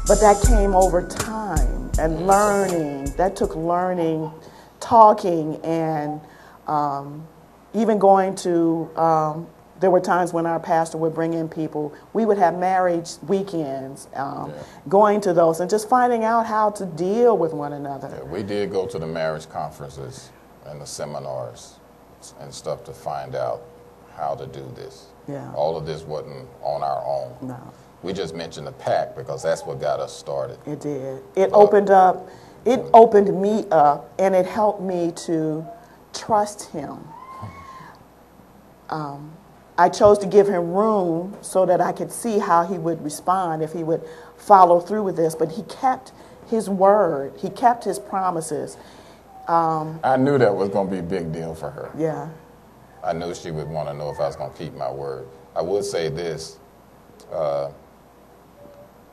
But that came over time and learning. That took learning, talking, and even going to, there were times when our pastor would bring in people. We would have marriage weekends, going to those and just finding out how to deal with one another. Yeah, we did go to the marriage conferences and the seminars and stuff to find out how to do this. Yeah. All of this wasn't on our own. No. We just mentioned the PACT because that's what got us started. It did. It opened me up, and it helped me to trust him. I chose to give him room so that I could see how he would respond, if he would follow through with this. But he kept his word. He kept his promises. I knew that was going to be a big deal for her. Yeah. I knew she would want to know if I was going to keep my word. I would say this.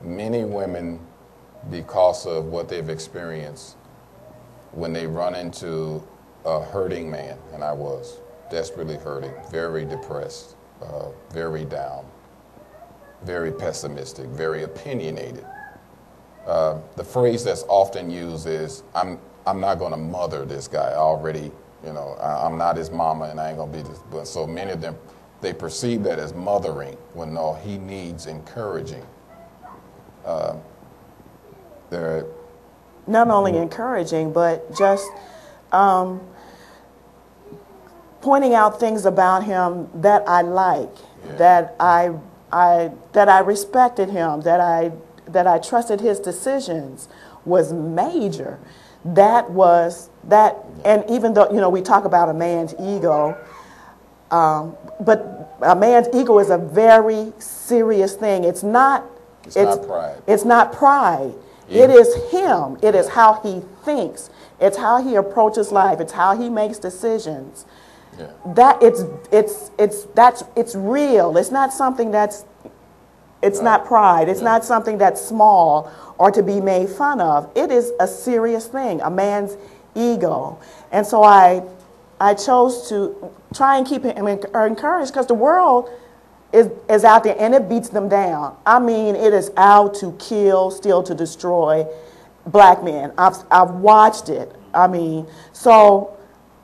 Many women, because of what they've experienced, when they run into a hurting man, and I was desperately hurting, very depressed, very down, very pessimistic, very opinionated. The phrase that's often used is, I'm not going to mother this guy. I already, I'm not his mama, and I ain't going to be this. But so many of them, they perceive that as mothering, when no, he needs encouraging. They're not only encouraging, but just pointing out things about him that I like, that I respected him, that I trusted his decisions was major. And even though we talk about a man's ego, but a man's ego is a very serious thing. It's not pride. It's not pride. It is him. It is how he thinks. It's how he approaches life. It's how he makes decisions. Yeah. That it's real. It's not something that's. It's not pride. It's not something that's small or to be made fun of. It is a serious thing. A man's ego, and so I chose to try and keep him encouraged, because the world is out there and it beats them down. I mean, it is out to kill, steal, to destroy black men. I've watched it. I mean, so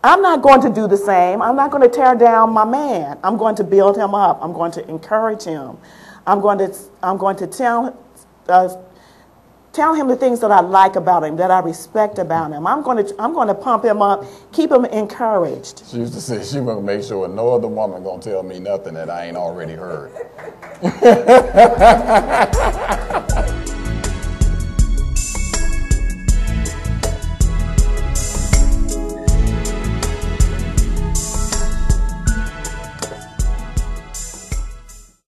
I'm not going to do the same. I'm not going to tear down my man. I'm going to build him up. I'm going to encourage him. I'm going to tell him the things that I like about him, that I respect about him. I'm going to pump him up, keep him encouraged. She used to say she going to make sure no other woman going to tell me nothing that I ain't already heard.